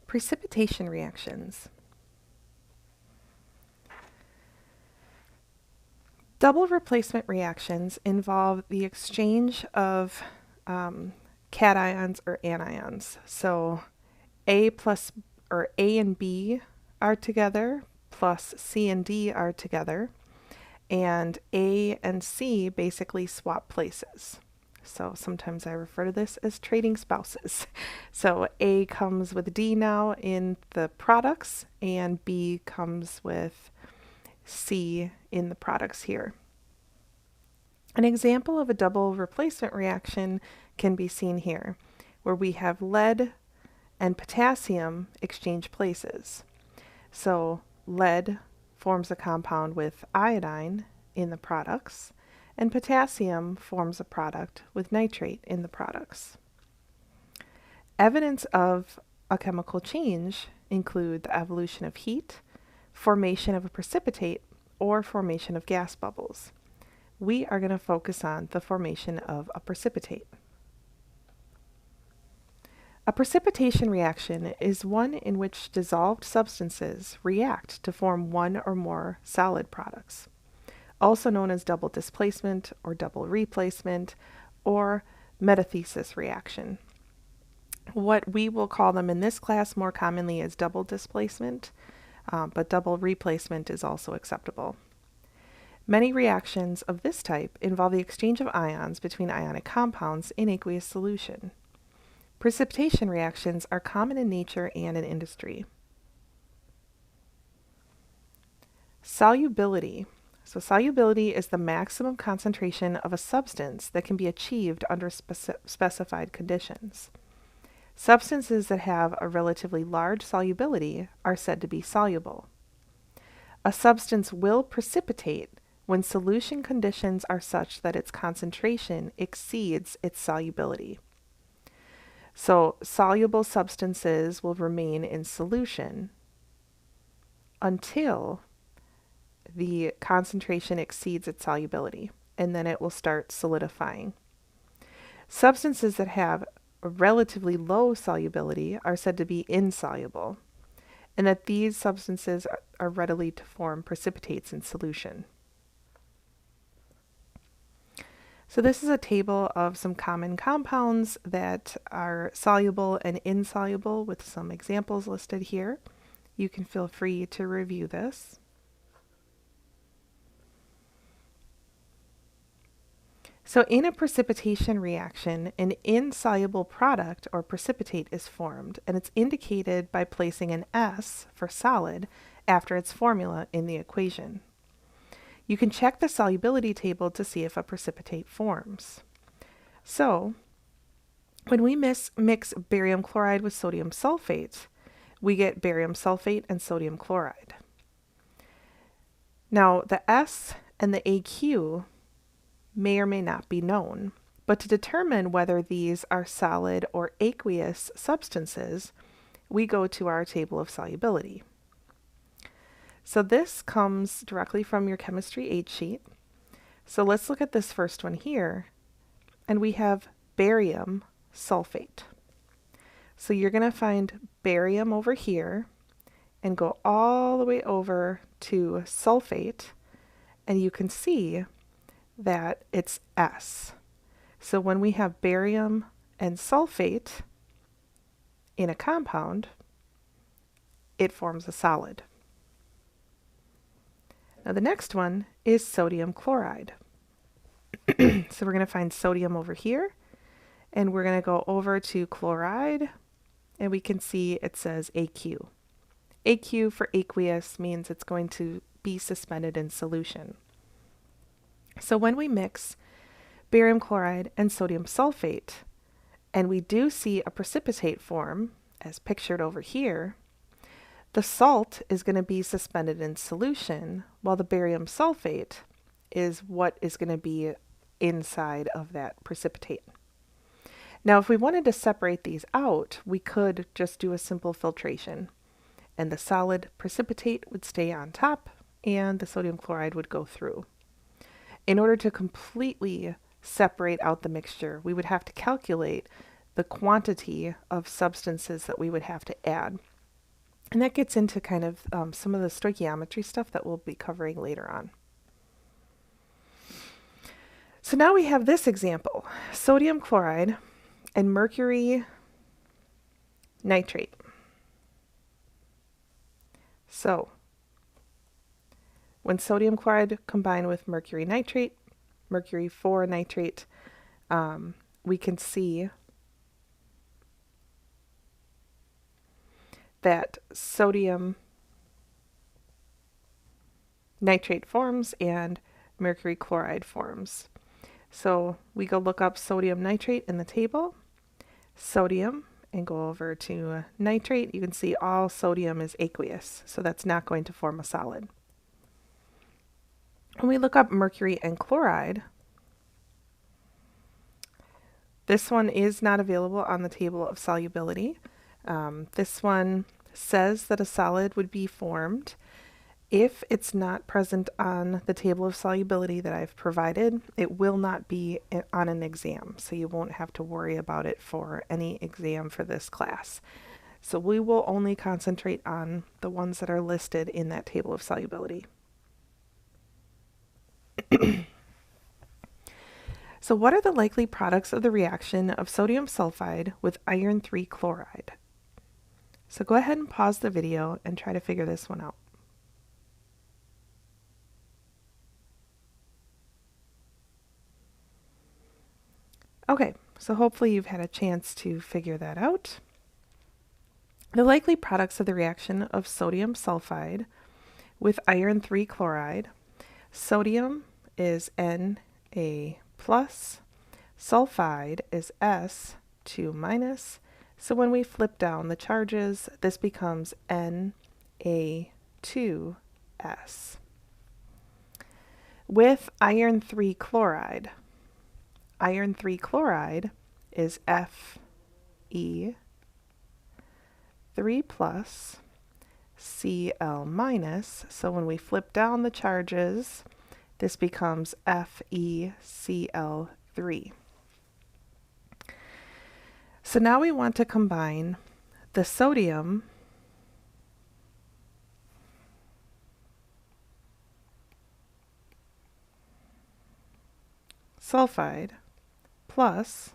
Precipitation reactions. Double replacement reactions involve the exchange of cations or anions. So A and B are together, plus C and D are together, and A and C basically swap places. So sometimes I refer to this as trading spouses. So A comes with D now in the products, and B comes with C in the products here. An example of a double replacement reaction can be seen here, where we have lead and potassium exchange places. So lead forms a compound with iodine in the products, and potassium forms a product with nitrate in the products. Evidence of a chemical change include the evolution of heat, formation of a precipitate, or formation of gas bubbles. We are going to focus on the formation of a precipitate. A precipitation reaction is one in which dissolved substances react to form one or more solid products, also known as double displacement or double replacement or metathesis reaction. What we will call them in this class more commonly is double displacement, but double replacement is also acceptable. Many reactions of this type involve the exchange of ions between ionic compounds in aqueous solution. Precipitation reactions are common in nature and in industry. Solubility. So solubility is the maximum concentration of a substance that can be achieved under specified conditions. Substances that have a relatively large solubility are said to be soluble. A substance will precipitate when solution conditions are such that its concentration exceeds its solubility. So soluble substances will remain in solution until the concentration exceeds its solubility, and then it will start solidifying. Substances that have a relatively low solubility are said to be insoluble, and that these substances are readily to form precipitates in solution. So this is a table of some common compounds that are soluble and insoluble with some examples listed here. You can feel free to review this. So in a precipitation reaction, an insoluble product or precipitate is formed, and it's indicated by placing an S for solid after its formula in the equation. You can check the solubility table to see if a precipitate forms. So when we mix barium chloride with sodium sulfate, we get barium sulfate and sodium chloride. Now the S and the AQ may or may not be known, but to determine whether these are solid or aqueous substances, we go to our table of solubility. So this comes directly from your chemistry aid sheet. So let's look at this first one here, and we have barium sulfate. So you're going to find barium over here and go all the way over to sulfate, and you can see that it's S. So when we have barium and sulfate in a compound, it forms a solid. Now the next one is sodium chloride. So we're going to find sodium over here, and we're going to go over to chloride, and we can see it says AQ. AQ for aqueous means it's going to be suspended in solution. So when we mix barium chloride and sodium sulfate, and we do see a precipitate form, as pictured over here, the salt is going to be suspended in solution, while the barium sulfate is what is going to be inside of that precipitate. Now, if we wanted to separate these out, we could just do a simple filtration, and the solid precipitate would stay on top, and the sodium chloride would go through. In order to completely separate out the mixture, we would have to calculate the quantity of substances that we would have to add. And that gets into kind of some of the stoichiometry stuff that we'll be covering later on. So now we have this example, sodium chloride and mercury nitrate. So when sodium chloride combined with mercury nitrate, mercury 4 nitrate, we can see that sodium nitrate forms and mercury chloride forms. So we go look up sodium nitrate in the table, sodium, and go over to nitrate. You can see all sodium is aqueous, so that's not going to form a solid. When we look up mercury and chloride, this one is not available on the table of solubility. This one says that a solid would be formed if it's not present on the table of solubility that I've provided. It will not be on an exam, so you won't have to worry about it for any exam for this class. So we will only concentrate on the ones that are listed in that table of solubility. So what are the likely products of the reaction of sodium sulfide with iron 3 chloride? So go ahead and pause the video and try to figure this one out. Okay, so hopefully you've had a chance to figure that out. The likely products of the reaction of sodium sulfide with iron 3 chloride, sodium is Na+, sulfide is S2-, so when we flip down the charges, this becomes Na2S. With iron 3 chloride, iron 3 chloride is Fe3+, Cl-, so when we flip down the charges, this becomes FeCl3. So now we want to combine the sodium sulfide plus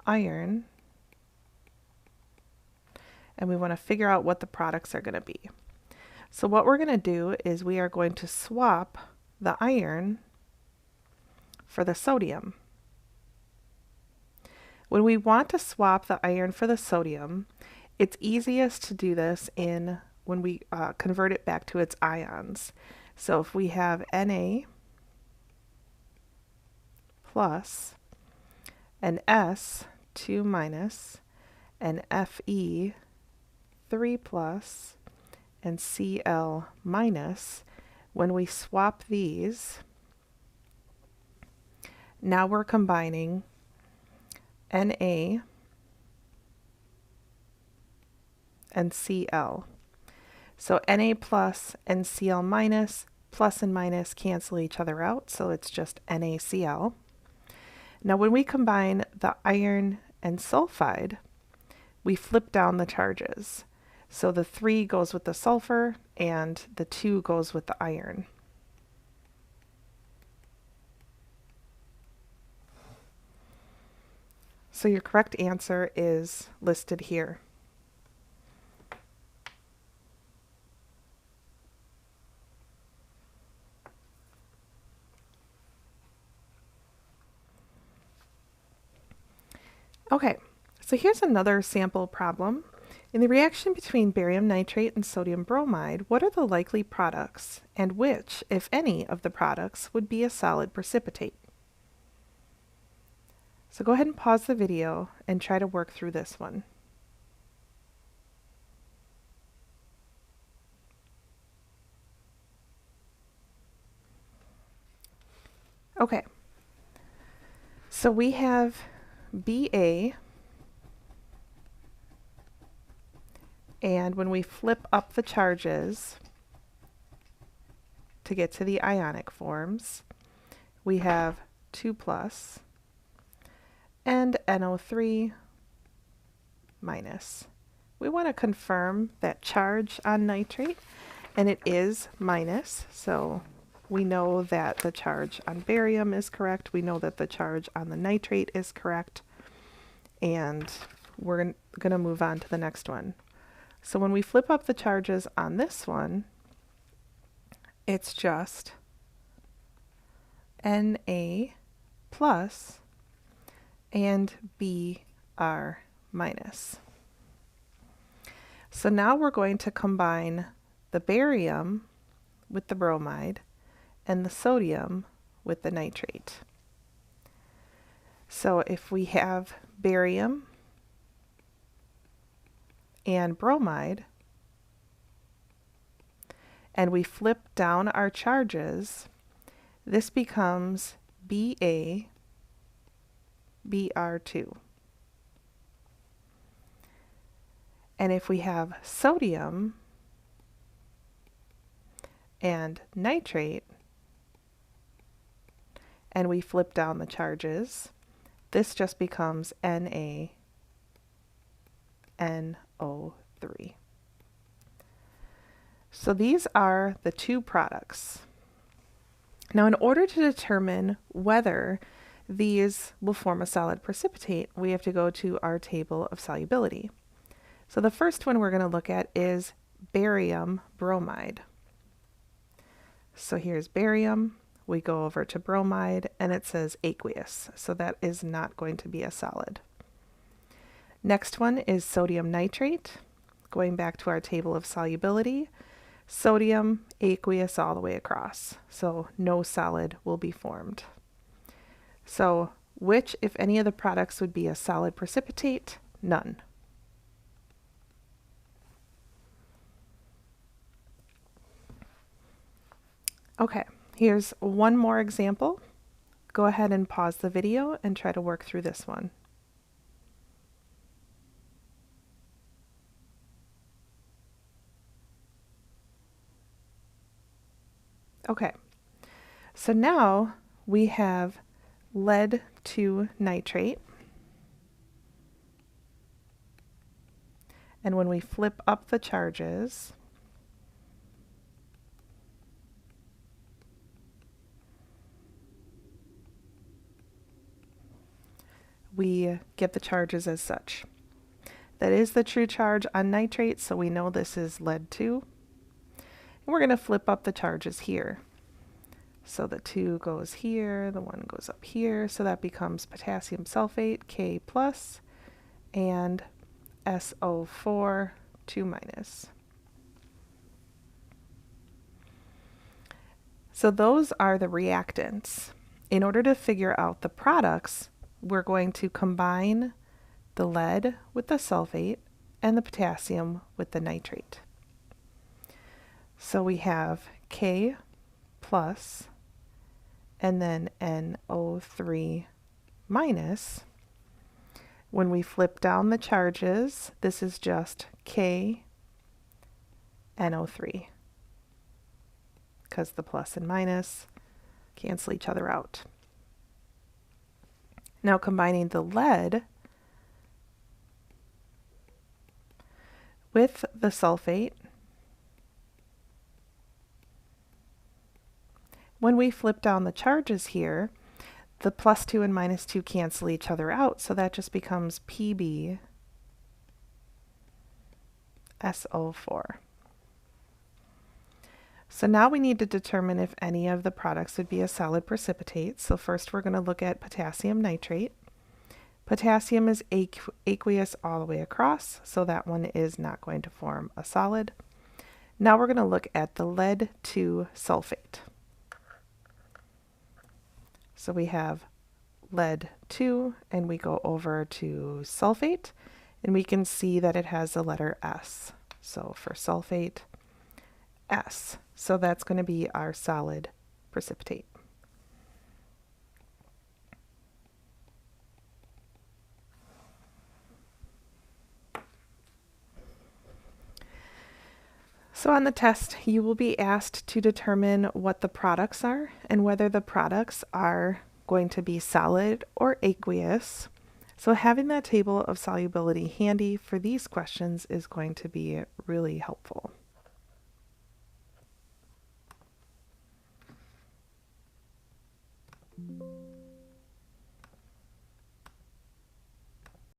iron, and we want to figure out what the products are going to be. So what we're going to do is we are going to swap the iron for the sodium. When we want to swap the iron for the sodium, it's easiest to do this when we convert it back to its ions. So if we have Na plus an S2-, an Fe3+, and Cl-, when we swap these, now we're combining Na and Cl. So Na plus and Cl minus, plus and minus cancel each other out, so it's just NaCl. Now when we combine the iron and sulfide, we flip down the charges. So the 3 goes with the sulfur and the 2 goes with the iron. So your correct answer is listed here. Okay, so here's another sample problem. In the reaction between barium nitrate and sodium bromide, what are the likely products, and which, if any, of the products would be a solid precipitate? So go ahead and pause the video and try to work through this one. Okay, so we have Ba, and when we flip up the charges to get to the ionic forms, we have 2+ and NO3-. we want to confirm that charge on nitrate, and it is minus, so we know that the charge on barium is correct. We know that the charge on the nitrate is correct, and we're going to move on to the next one. So when we flip up the charges on this one, it's just Na plus and Br minus. So now we're going to combine the barium with the bromide and the sodium with the nitrate. So if we have barium and bromide, and we flip down our charges, this becomes Ba Br2. And if we have sodium and nitrate, and we flip down the charges, this just becomes NaNO3. So these are the two products. Now, in order to determine whether these will form a solid precipitate, we have to go to our table of solubility. So the first one we're going to look at is barium bromide. So here's barium, we go over to bromide, and it says aqueous, so that is not going to be a solid. Next one is sodium nitrate. Going back to our table of solubility, sodium aqueous all the way across, so no solid will be formed. So which, if any of the products, would be a solid precipitate? None. Okay, here's one more example. Go ahead and pause the video and try to work through this one. Okay, so now we have lead to nitrate. And when we flip up the charges, we get the charges as such. That is the true charge on nitrate, so we know this is lead 2. And we're going to flip up the charges here. So the 2 goes here, the 1 goes up here, so that becomes potassium sulfate, K plus, and SO4, 2 minus. So those are the reactants. In order to figure out the products, we're going to combine the lead with the sulfate and the potassium with the nitrate. So we have K plus and then NO3 minus. When we flip down the charges, this is just K NO3 because the plus and minus cancel each other out. Now combining the lead with the sulfate, when we flip down the charges here, the plus 2 and minus 2 cancel each other out, so that just becomes Pb SO4. So now we need to determine if any of the products would be a solid precipitate. So first we're going to look at potassium nitrate. Potassium is aqueous all the way across, so that one is not going to form a solid. Now we're going to look at the lead 2 sulfate. So we have lead 2, and we go over to sulfate, and we can see that it has the letter S. So for sulfate, S. So that's going to be our solid precipitate. So on the test, you will be asked to determine what the products are and whether the products are going to be solid or aqueous. So having that table of solubility handy for these questions is going to be really helpful.